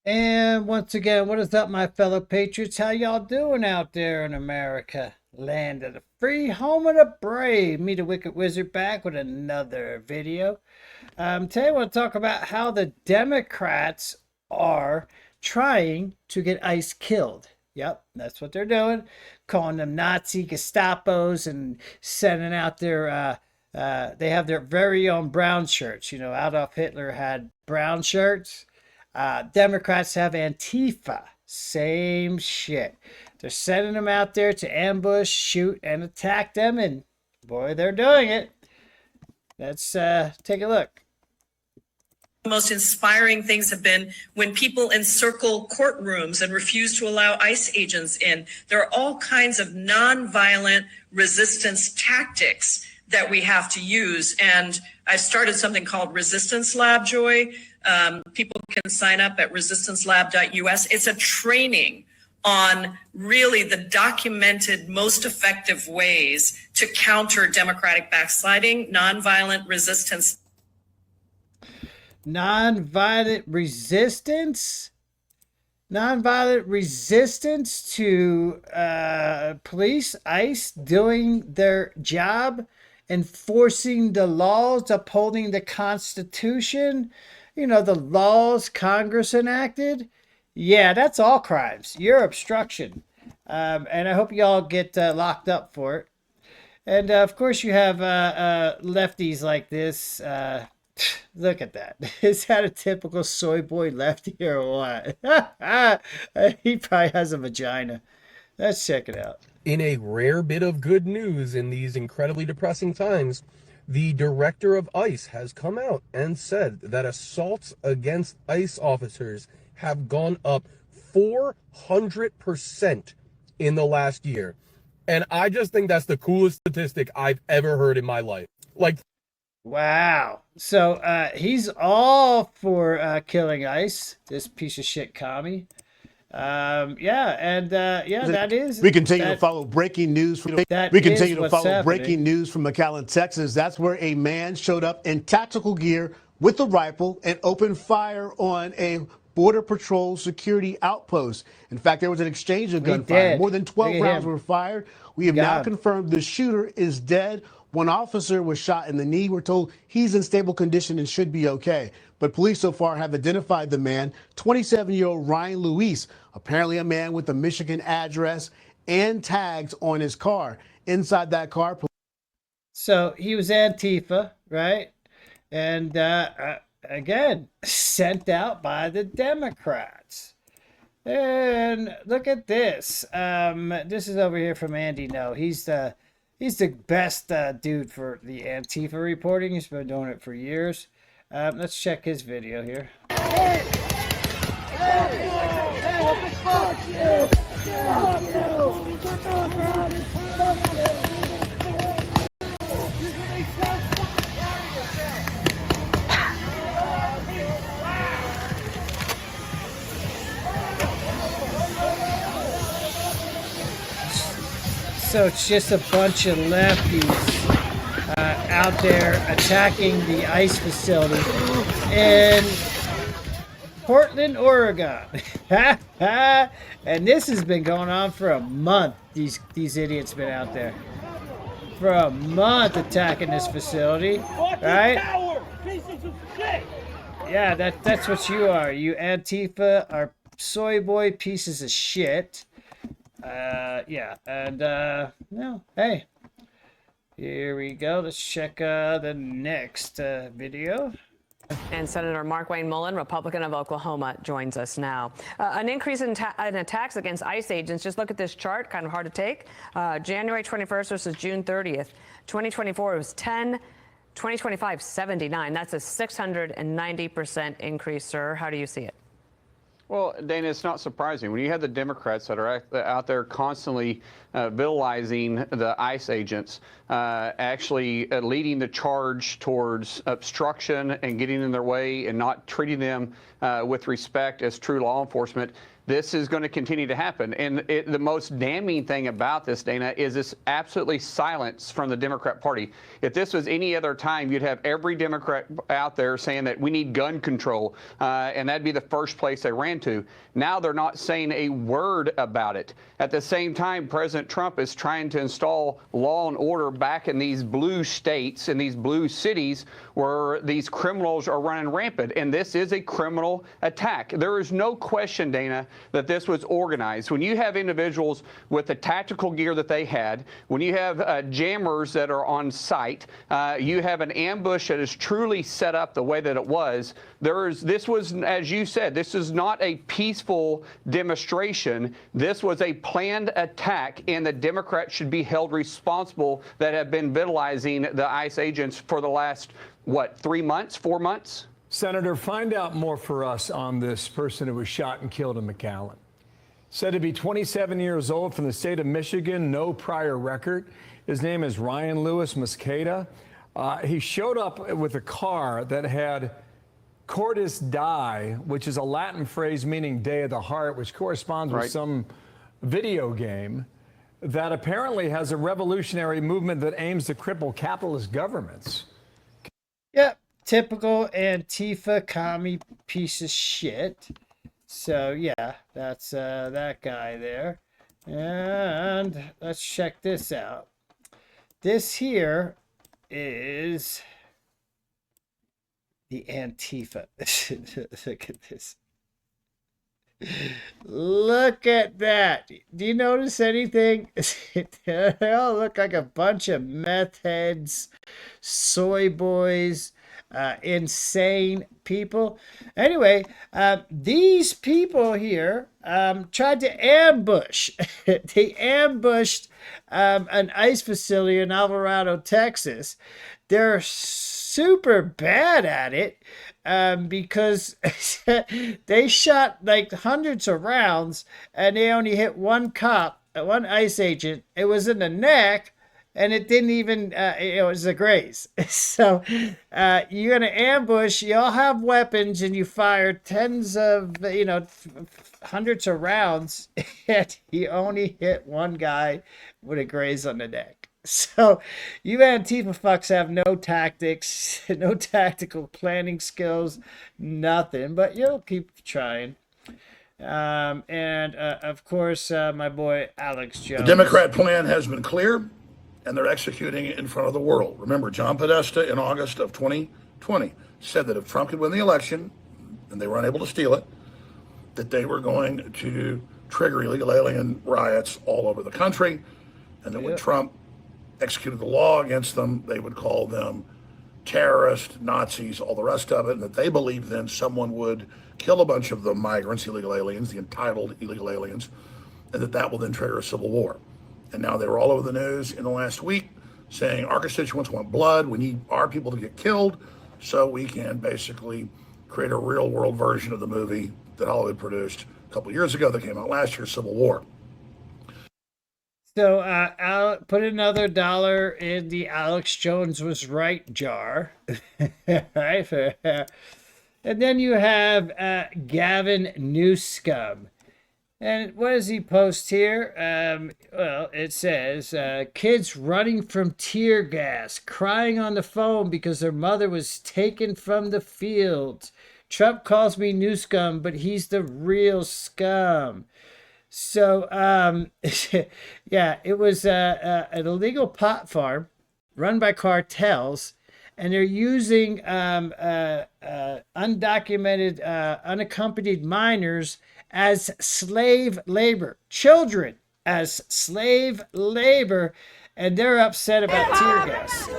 And once again, what is up, my fellow patriots? How y'all doing out there in America? Land of the free, home of the brave. Me, the Wicked Wizard, back with another video. Today I want to talk about how the Democrats are trying to get ICE killed. Yep, that's what they're doing. Calling them Nazi Gestapos and sending out they have their very own brown shirts. You know, Adolf Hitler had brown shirts. Democrats have Antifa. Same shit. They're sending them out there to ambush, shoot, and attack them, and boy, they're doing it. Let's take a look. The most inspiring things have been when people encircle courtrooms and refuse to allow ICE agents in. There are all kinds of nonviolent resistance tactics that we have to use. And I've started something called Resistance Lab, Joy. People can sign up at resistancelab.us. It's a training on really the documented, most effective ways to counter democratic backsliding, nonviolent resistance. Nonviolent resistance? Nonviolent resistance to police, ICE doing their job, enforcing the laws, upholding the Constitution, you know, the laws Congress enacted. Yeah, that's all crimes. You're obstruction. And I hope y'all get locked up for it. And of course, you have lefties like this. Look at that. Is that a typical soy boy lefty or what? He probably has a vagina. Let's check it out. In a rare bit of good news in these incredibly depressing times, the director of ICE has come out and said that assaults against ICE officers have gone up 400% in the last year. And I just think that's the coolest statistic I've ever heard in my life. Like, wow. So he's all for killing ICE, this piece of shit commie. That is. We continue to follow breaking news from breaking news from McAllen, Texas. That's where a man showed up in tactical gear with a rifle and opened fire on a Border Patrol security outpost. In fact, there was an exchange of gunfire. More than 12 rounds were fired. We have now confirmed the shooter is dead. One officer was shot in the knee. We're told he's in stable condition and should be okay. But police so far have identified the man, 27-year-old Ryan Luis, apparently a man with a Michigan address and tags on his car. Inside that car. So he was Antifa, right? And again, sent out by the Democrats. And look at this. This is over here from Andy No. He's the best dude for the Antifa reporting. He's been doing it for years. Let's check his video here. So it's just a bunch of lefties out there attacking the ICE facility in Portland, Oregon. And this has been going on for a month. These idiots been out there for a month attacking this facility, right? Yeah, that's what you are. You Antifa are soy boy pieces of shit. Hey, here we go. Let's check the next video. And Senator Mark Wayne Mullen, Republican of Oklahoma, joins us now. An increase in attacks against ICE agents. Just look at this chart, kind of hard to take. January 21st versus June 30th. 2024 was 10. 2025, 79. That's a 690% increase, sir. How do you see it? Well, Dana, it's not surprising. When you have the Democrats that are out there constantly villainizing the ICE agents, actually leading the charge towards obstruction and getting in their way and not treating them with respect as true law enforcement, this is going to continue to happen. And the most damning thing about this, Dana, is this absolutely silence from the Democrat Party. If this was any other time, you'd have every Democrat out there saying that we need gun control, and that'd be the first place they ran to. Now they're not saying a word about it. At the same time, President Trump is trying to install law and order back in these blue states, in these blue cities where these criminals are running rampant. And this is a criminal attack. There is no question, Dana, that this was organized. When you have individuals with the tactical gear that they had, when you have jammers that are on site, you have an ambush that is truly set up the way that it was. This was, as you said, this is not a peaceful demonstration. This was a planned attack, and the Democrats should be held responsible that have been vitalizing the ICE agents for the last, what, 3 months, 4 months? Senator, find out more for us on this person who was shot and killed in McAllen. Said to be 27 years old, from the state of Michigan, no prior record. His name is Ryan Lewis Mosqueda. He showed up with a car that had Cordis Dei, which is a Latin phrase meaning day of the heart, which corresponds with some video game that apparently has a revolutionary movement that aims to cripple capitalist governments. Yep. Typical Antifa commie piece of shit. So yeah, that's that guy there. And let's check this out. This here is the Antifa. Look at this. Look at that. Do you notice anything? They all look like a bunch of meth heads, soy boys, insane people. Anyway, these people here tried to ambush. They ambushed an ICE facility in Alvarado, Texas. They're super bad at it because they shot like hundreds of rounds and they only hit one cop, one ICE agent. It was in the neck. And it didn't even, it was a graze. So you're going to ambush, you all have weapons, and you fire tens of, hundreds of rounds, and you only hit one guy with a graze on the neck. So you Antifa fucks have no tactics, no tactical planning skills, nothing, but you'll keep trying. And of course, my boy Alex Jones. The Democrat plan has been clear, and they're executing it in front of the world. Remember, John Podesta in August of 2020 said that if Trump could win the election, and they were unable to steal it, that they were going to trigger illegal alien riots all over the country, and that when Trump executed the law against them, they would call them terrorists, Nazis, all the rest of it, and that they believed then someone would kill a bunch of the migrants, illegal aliens, the entitled illegal aliens, and that will then trigger a civil war. And now they were all over the news in the last week saying our constituents want blood. We need our people to get killed so we can basically create a real world version of the movie that Hollywood produced a couple of years ago that came out last year, Civil War. So I'll put another $1 in the Alex Jones was right jar. Right? And then you have Gavin Newsom. And what does he post here? Well, it says, kids running from tear gas, crying on the phone because their mother was taken from the field. Trump calls me new scum, but he's the real scum. So, yeah, it was an illegal pot farm run by cartels, and they're using undocumented, unaccompanied minors as slave labor, children as slave labor, and they're upset about tear gas.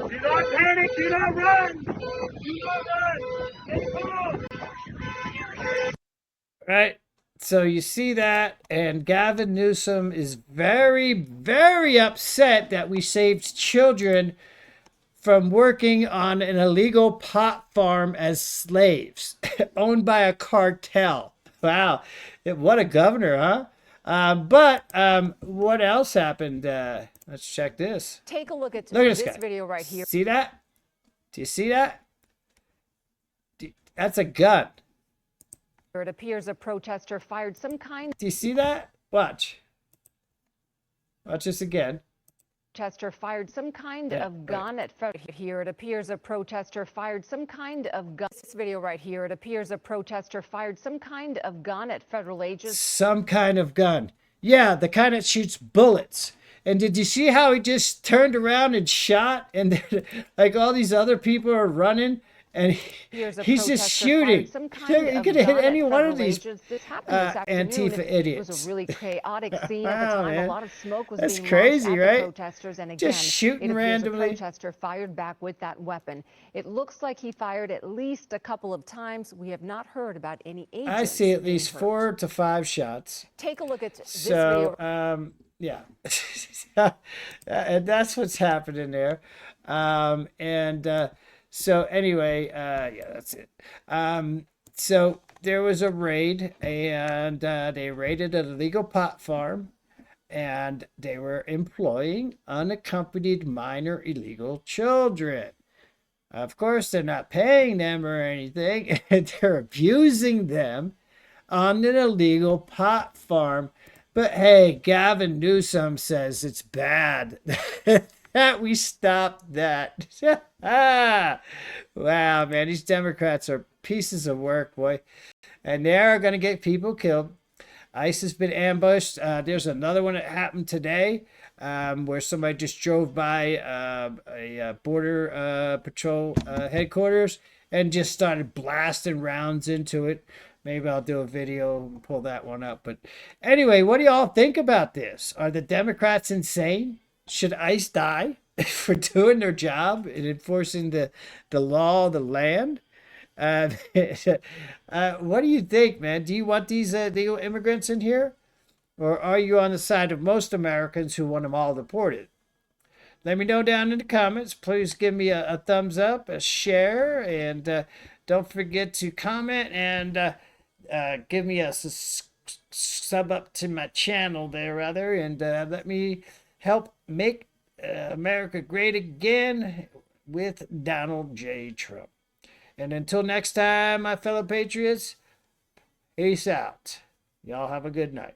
Do not panic, do not run! Do not run! Stay calm! Right? So you see that, and Gavin Newsom is very, very upset that we saved children from working on an illegal pot farm as slaves owned by a cartel. Wow. What a governor, huh? What else happened? Let's check this. Take a look at Look at this video right here. See that? Do you see that? That's a gun. It appears a protester fired some kind. Do you see that? Watch. Watch this again. Protester fired some kind of gun at here. It appears a protester fired some kind of gun. This video right here. It appears a protester fired some kind of gun at federal agents. Some kind of gun. Yeah, the kind that shoots bullets. And did you see how he just turned around and shot? And like all these other people are running. And he's just shooting. He could have hit any one of these Antifa idiots. It was a really chaotic scene at the time. Man. A lot of smoke was That's being crazy, launched at right? the protesters. And again, Just shooting it appears randomly. a protester fired back with that weapon. It looks like he fired at least a couple of times. We have not heard about any agents. I see at least 4 to 5 shots. Take a look at this video. Yeah. And that's what's happening there. So anyway, yeah, that's it. So there was a raid, and they raided an illegal pot farm, and they were employing unaccompanied minor illegal children. Of course, they're not paying them or anything, and they're abusing them on an illegal pot farm. But hey, Gavin Newsom says it's bad that we stopped that. Wow, man, these Democrats are pieces of work, boy. And they're going to get people killed. ICE has been ambushed. There's another one that happened today where somebody just drove by a border patrol headquarters and just started blasting rounds into it. Maybe I'll do a video and pull that one up. But anyway, what do y'all think about this? Are the Democrats insane? Should ICE die for doing their job and enforcing the law of the land? What do you think, man? Do you want these illegal immigrants in here? Or are you on the side of most Americans who want them all deported? Let me know down in the comments. Please give me a thumbs up, a share, and don't forget to comment and give me a sub up to my channel there, rather, and let me help make America great again with Donald J. Trump. And until next time, my fellow patriots, peace out. Y'all have a good night.